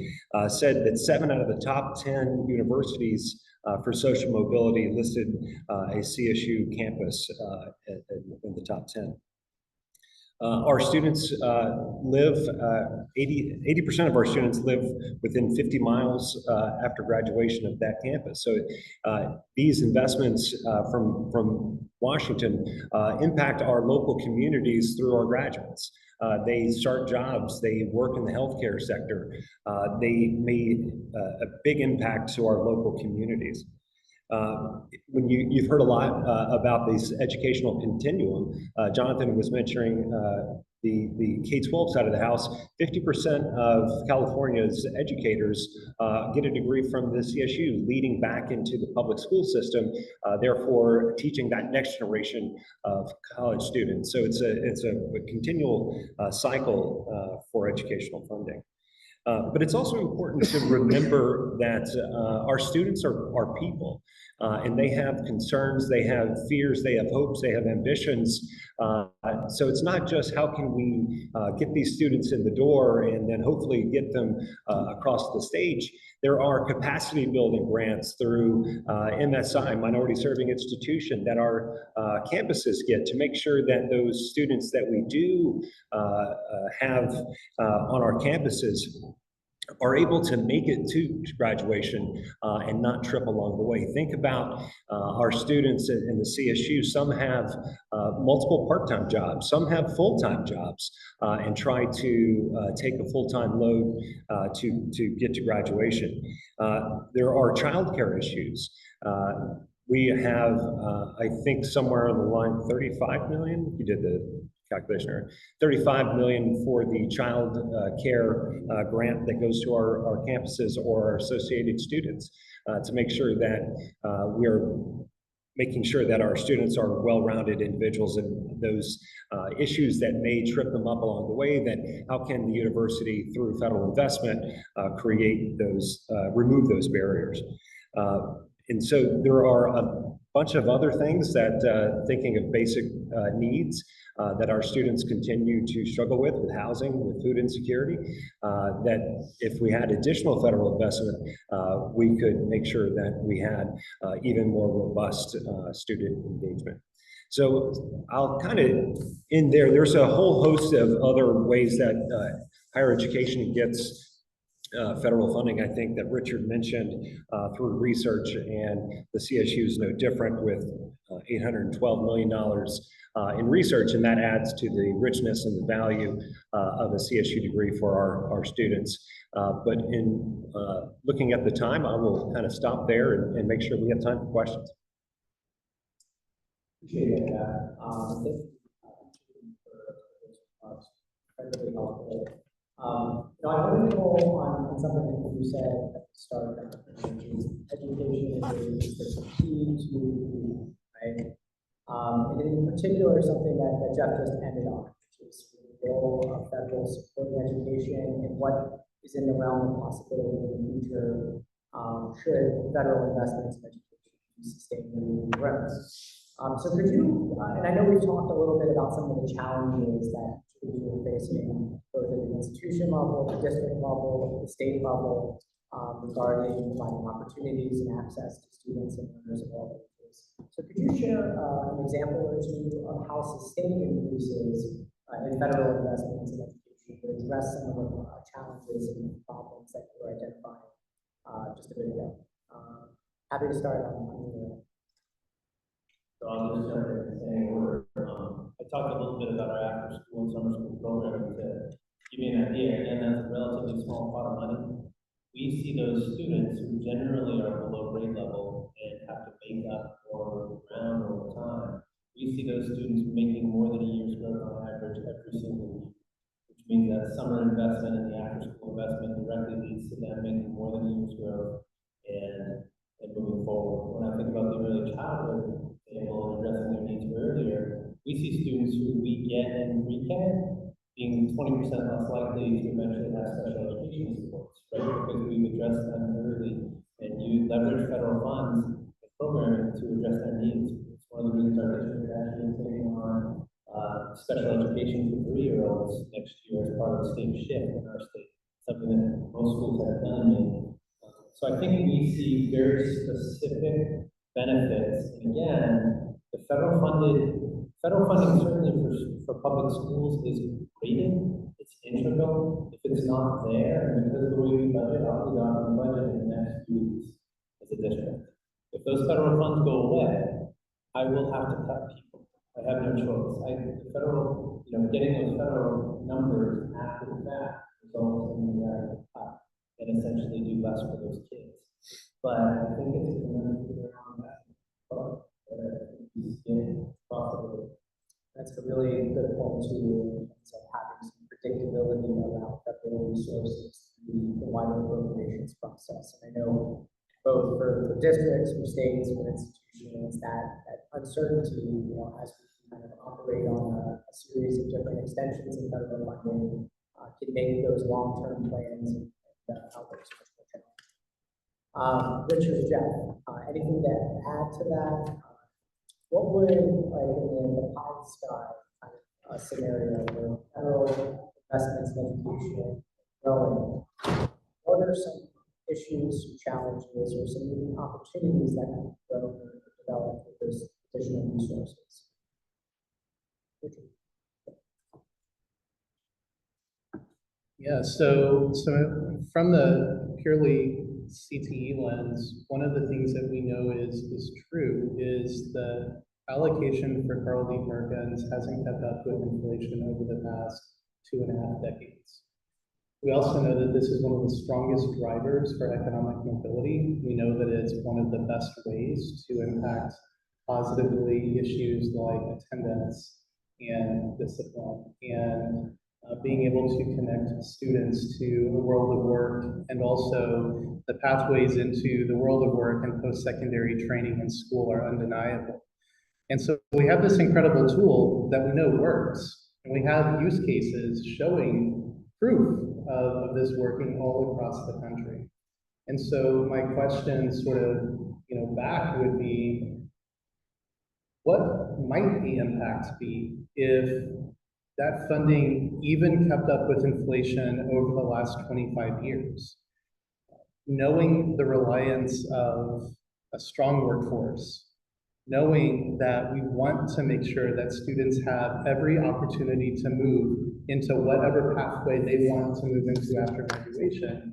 said that 7 out of the top 10 universities for social mobility listed a CSU campus in the top 10. Our students live, 80% of our students live within 50 miles after graduation of that campus. So these investments from Washington impact our local communities through our graduates. They start jobs, they work in the healthcare sector. They made a big impact to our local communities. When you've heard a lot about this educational continuum, Jonathan was mentioning the K-12 side of the house. 50% of California's educators get a degree from the CSU, leading back into the public school system, therefore teaching that next generation of college students. So it's a continual cycle for educational funding. But it's also important to remember that our students are people, and they have concerns, they have fears, they have hopes, they have ambitions. So it's not just how can we get these students in the door and then hopefully get them across the stage. There are capacity building grants through MSI, Minority Serving Institution, that our campuses get to make sure that those students that we do have on our campuses are able to make it to graduation and not trip along the way. Think about our students in the CSU. Some have multiple part-time jobs, some have full-time jobs, and try to take a full-time load to get to graduation. There are childcare issues. We have, I think, somewhere on the line 35 million. You did the calculation, 35 million for the child care grant that goes to our campuses or our associated students to make sure that we are making sure that our students are well-rounded individuals, and those issues that may trip them up along the way, then how can the university, through federal investment, create those, remove those barriers. And so there are a bunch of other things that, thinking of basic needs that our students continue to struggle with housing, with food insecurity, that if we had additional federal investment, we could make sure that we had even more robust student engagement. So I'll kind of end there. There's a whole host of other ways that higher education gets federal funding, I think, that Richard mentioned through research, and the CSU is no different, with $812 million in research, and that adds to the richness and the value of a CSU degree for our students. But in looking at the time, I will kind of stop there and make sure we have time for questions. Appreciate that. Really helpful. I wanted to go on something that you said at the start, education is the key to, right? And in particular, something that Jeff just ended on, which is the role of federal support in education and what is in the realm of possibility in the future should federal investments in education be sustainably grow. So could you, and I know we've talked a little bit about some of the challenges that we're facing, both at the institution level, the district level, the state level, regarding providing opportunities and access to students and learners of all ages. So could you share an example or two of how sustained increases in federal investments in education would address some of the challenges and problems that you were identifying just a bit ago? Happy to start on So I'll just jump in and say, I talked a little bit about our after school and summer school program to give you an idea. Again, that's a relatively small pot of money. We see those students who generally are below grade level and have to make up for ground over time. We see those students making more than a year's growth on average every single year, which means that summer investment and the after school investment directly leads to them making more than a year's growth and moving forward. When I think about the early childhood example and addressing their needs earlier, we see students who we get in pre-K being 20% less likely to eventually have special education supports, right? Because we've addressed them early and you leverage federal funds and programming to address their needs. It's one of the reasons our district is actually taking on special education for 3-year-olds next year as part of the state shift in our state, something that most schools have done in Maine. So I think we see very specific benefits. And again, the federal funding certainly for public schools is graded, it's integral. If it's not there, and because of the way we budget, I'll be on the budget in the next few weeks as a district. If those federal funds go away, I will have to cut people. I have no choice. The federal, getting those federal numbers after the fact results in me having to cut and essentially do less for those kids. But I think it's a tremendous around that. That's a really good point too, in terms of having some predictability around federal resources through the wider appropriations process. And I know both for districts, for states, for institutions, that uncertainty, as we kind of operate on a series of different extensions of federal funding, can make those long-term plans and outlook so much more challenging. Richard, Jeff, anything to add to that? What would, like in the pie in the sky kind of scenario where federal investments in education growing, what are some issues, some challenges, or some new opportunities that can grow or develop with those additional resources? Richard. Yeah, so from the purely CTE lens, one of the things that we know is true is the allocation for Carl D. Perkins hasn't kept up with inflation over the past 2.5 decades. We also know that this is one of the strongest drivers for economic mobility. We know that it's one of the best ways to impact positively issues like attendance and discipline and being able to connect students to the world of work and also the pathways into the world of work and post-secondary training in school are undeniable. And so we have this incredible tool that we know works, and we have use cases showing proof of this working all across the country. And so my question sort of, back would be, what might the impact be if that funding even kept up with inflation over the last 25 years? Knowing the reliance of a strong workforce, knowing that we want to make sure that students have every opportunity to move into whatever pathway they want to move into after graduation,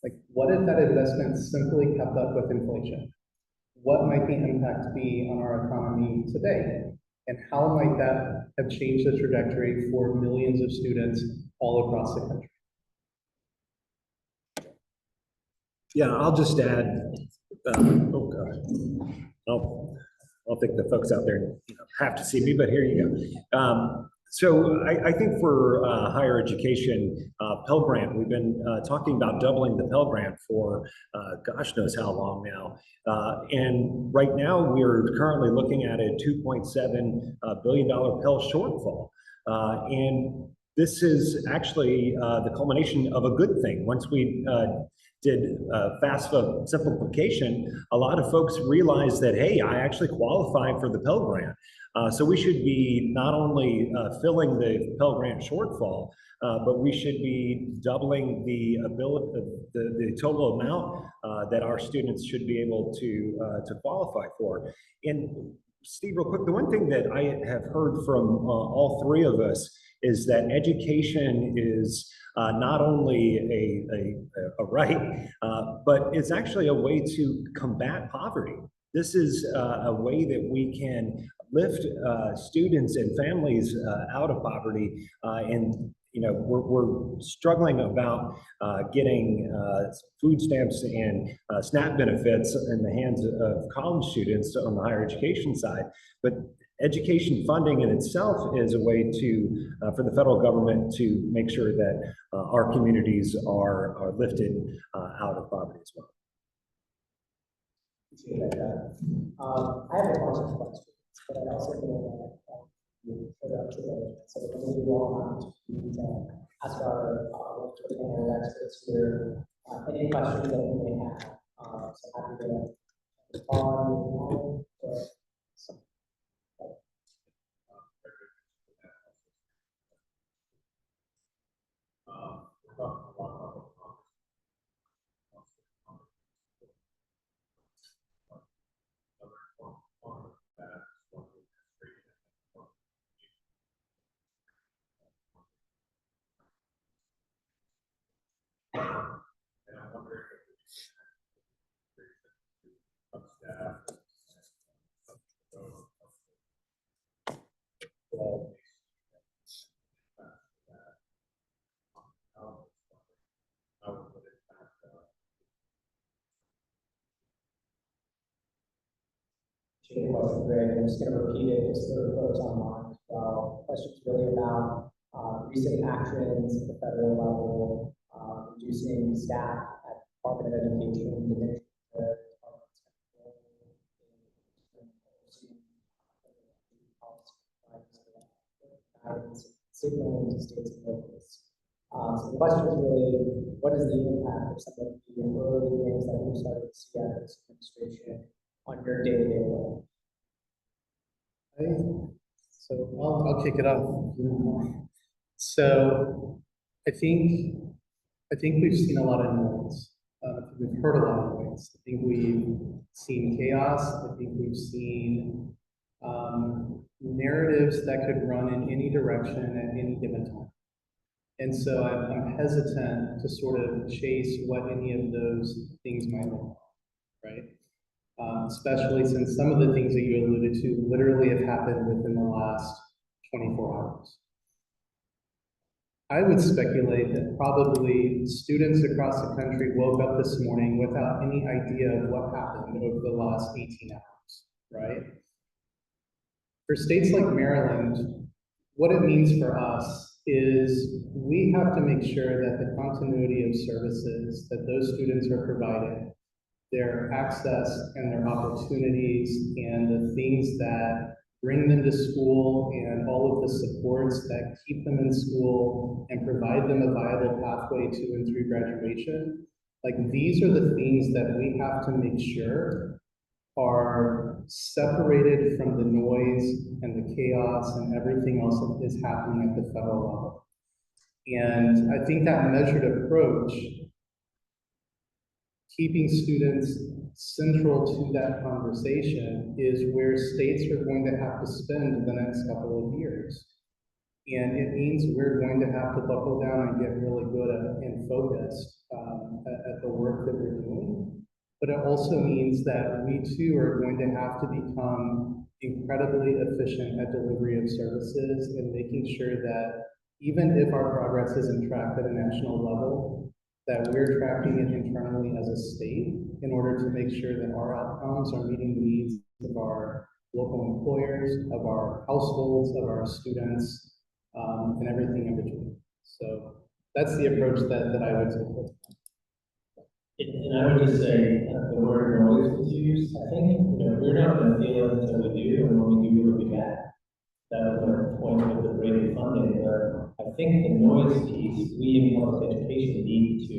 like what if that investment simply kept up with inflation? What might the impact be on our economy today? And how might that have changed the trajectory for millions of students all across the country? Yeah, I'll just add, oh God, oh, I don't think the folks out there have to see me, but here you go. So I think for higher education, Pell Grant, we've been talking about doubling the Pell Grant for gosh knows how long now. And right now we're currently looking at a $2.7 billion Pell shortfall. And this is actually the culmination of a good thing. Once we did FAFSA simplification, a lot of folks realized that, hey, I actually qualify for the Pell Grant. So we should be not only filling the Pell Grant shortfall, but we should be doubling the ability, the total amount that our students should be able to qualify for. And Steve, real quick, the one thing that I have heard from all three of us is that education is not only a right, but it's actually a way to combat poverty. This is a way that we can lift students and families out of poverty. And you know, we're struggling about getting food stamps and SNAP benefits in the hands of college students on the higher education side. But education funding in itself is a way to, for the federal government to make sure that our communities are lifted out of poverty as well. I have a bunch of questions, but I also know that put up today. So maybe we all want to ask our panel experts here any questions that you may have. So happy to respond. Question, Greg. I'm just going to repeat it just for folks online as well. Questions really about recent actions at the federal level, reducing staff at Department of Education, diminishing the department's signaling to states and locals. So the question is really, what is the impact of some of the early things that we've started to see out of this administration on your day-to-day life? So I'll kick it off. So I think we've seen a lot of noise. We've heard a lot of noise. I think we've seen chaos. I think we've seen narratives that could run in any direction at any given time. And so I'm hesitant to sort of chase what any of those things might look like, right? Especially since some of the things that you alluded to literally have happened within the last 24 hours. I would speculate that probably students across the country woke up this morning without any idea of what happened over the last 18 hours, right? For states like Maryland, what it means for us is we have to make sure that the continuity of services that those students are provided, their access and their opportunities and the things that bring them to school and all of the supports that keep them in school and provide them a viable pathway to and through graduation. Like, these are the things that we have to make sure are separated from the noise and the chaos and everything else that is happening at the federal level. And I think that measured approach, keeping students central to that conversation, is where states are going to have to spend the next couple of years. And it means we're going to have to buckle down and get really good at and focused at the work that we're doing. But it also means that we too are going to have to become incredibly efficient at delivery of services and making sure that even if our progress isn't tracked at a national level, that we're tracking it internally as a state in order to make sure that our outcomes are meeting the needs of our local employers, of our households, of our students, and everything in between. So that's the approach that I would take. And I would just say the word noise was used. I think, we're not going to feel it until we do, and when we do, we'll be back. That was my point with the rated funding, but I think the noise piece, we in public education need to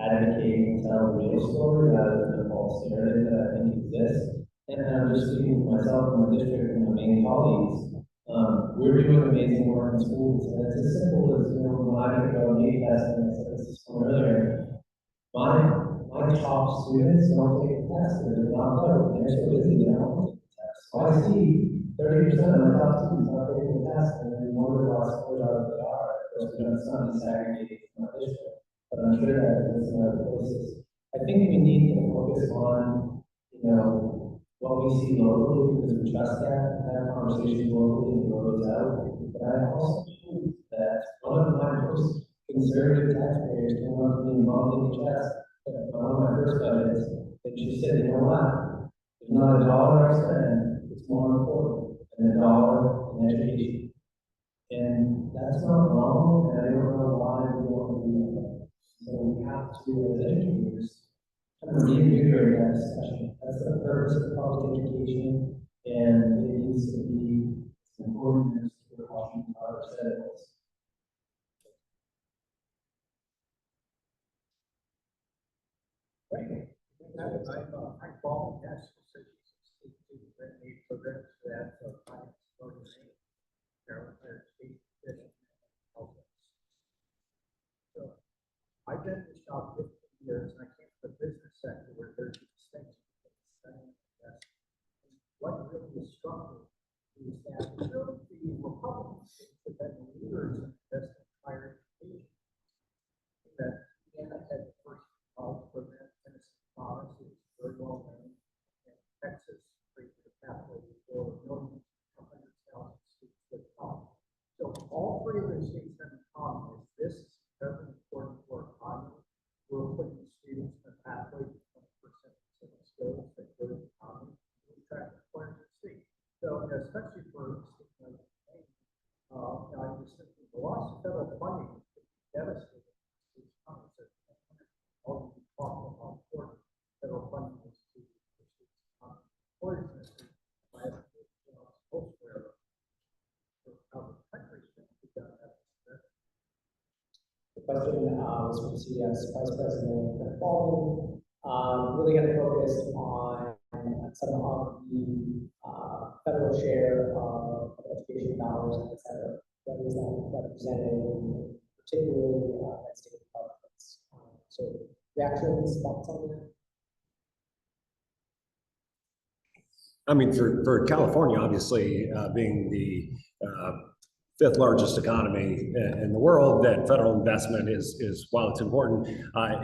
advocate and tell the real story rather than the false narrative that I think exists. And I'm just speaking for myself and my district and my Maine colleagues. We're doing amazing work in schools, and it's as simple as, when I go to A test, and I said this from earlier, my top students don't take the test, they're not out, they're so busy, they don't take the test. So I see 30% of my top students are taking the test, and then wonder why scores are what they are. Of course, we know it's not disaggregated from our district, but I'm sure that it's in other places. I think we need to focus on, what we see locally, because we trust that, and have conversations locally and grow those out. But I also think that one of my most conservative taxpayers came up to me and bumped me in the chest at one of my first budgets, and she said, you know what? There's not a dollar I spend, it's more important than a dollar in education. And that's not wrong, and I don't know why we don't do that. So we have to, as educators, kind of reinvigorate that discussion. That's the purpose of public education, and it needs to be as important as the Washington Carter said it was. Right. I'm following that programs that finance organization, Carolina State Fish Health. So I've been in this job 15 years, and I came from the business sector where there's a distinction between spending and investing. What really is struck me is that really the Republican states have been the leaders in investing in higher education. That Indiana had the first college program, Tennessee province is very well known, and Texas created a pathway for millions, hundreds of thousands of students with college. So all three of those states have in common is this is very important for our economy. We're putting students in a pathway to 20% of skills that go to the economy. We track the requirements of the state. So especially for a state like Maine, I was thinking the loss of federal funding could be devastating. All we talk about important federal funding is to I have elsewhere for how the country's been done that. The question was from CEF's Vice President Cullen. Really going to focus on some of the federal share of education dollars, et cetera. What is that represented, particularly at state departments? So reactions, thoughts on that? I mean, for California, obviously, being the fifth largest economy in the world, that federal investment is while it's important,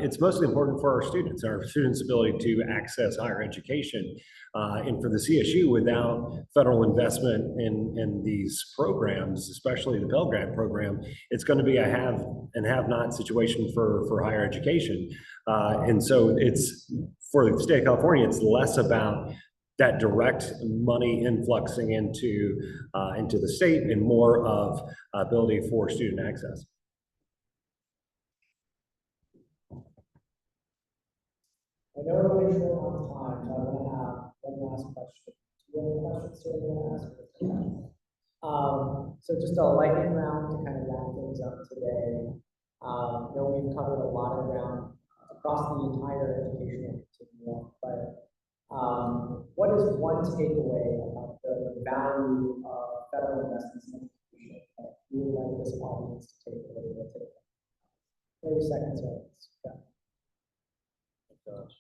it's mostly important for our students' ability to access higher education. And for the CSU, without federal investment in these programs, especially the Pell Grant program, it's going to be a have and have not situation for higher education. And so it's, for the state of California, it's less about that direct money influxing into the state and more of ability for student access. I know we're running short on time, so I'm going to have one last question. Do you have any questions you want to ask? So just a lightning round to kind of wrap things up today. I know we've covered a lot of ground across the entire educational continuum, but what is one takeaway about the value of federal investments in education that you would like this audience to take away today? 30 seconds or less. Yeah. Gosh.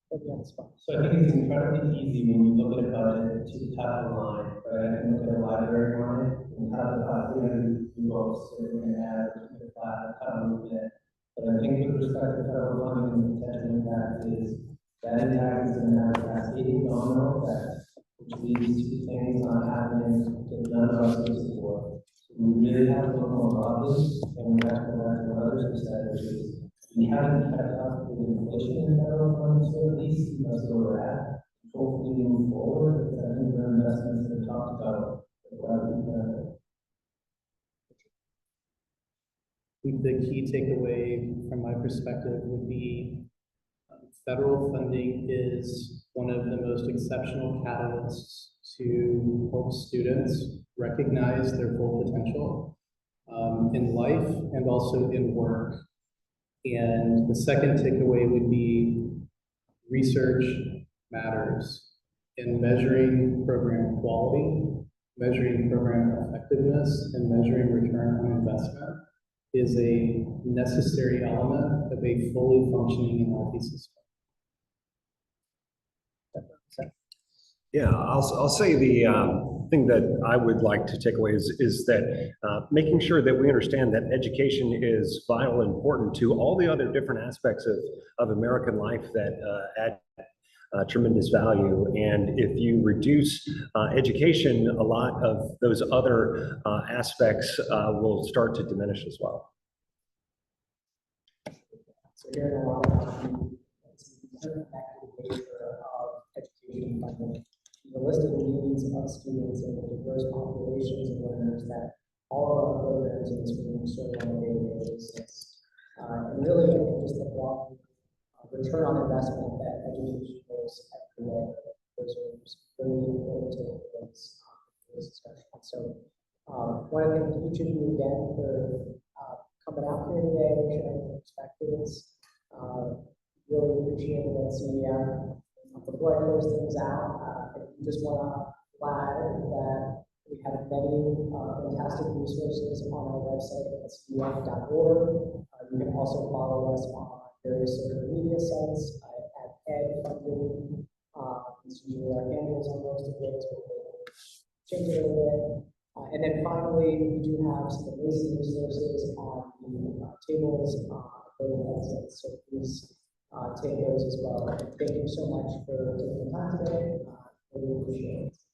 Put you on the spot. So I think it's incredibly easy when you look at a budget to the top of the line, right? I can look at a library line and have the 300 books that we're going to add to the class, how to move it. But I think with respect to federal funding and the potential impact is that impact is going to have a cascading domino effect, which leads to things not happening that none of us was before. So we really have to look more broadly, and we have to go back to what others have said, which is we haven't kept up with inflation in federal funds, so at least keep us where we're at. Hopefully move forward, because I think there are investments that are talked about that will have benefit. I think the key takeaway from my perspective would be federal funding is one of the most exceptional catalysts to help students recognize their full potential in life and also in work. And the second takeaway would be research matters in measuring program quality, measuring program effectiveness, and measuring return on investment is a necessary element of a fully functioning and healthy system. Yeah, I'll say the thing that I would like to take away is that making sure that we understand that education is vital and important to all the other different aspects of American life that add tremendous value. And if you reduce education, a lot of those other aspects will start to diminish as well. So here in a lot of the nature of education funding, the list of needs of students and the diverse populations of learners that all of our programs in this room serve on a daily basis. And really, I think just the broad return on investment that education is every day. Those are really important to this discussion. So, want to thank each of you again for coming out here today and sharing your perspectives. Really appreciate it at CEF. Before I close things out, I just want to flag that we have many fantastic resources on our website at cef.org. You can also follow us on various social media sites at edfunding. It's usually our handles on most of those, but we'll change it a little bit. And then finally, we do have some amazing resources on the tables on the website. So please take those as well. Thank you so much for taking the time today. Really appreciate it.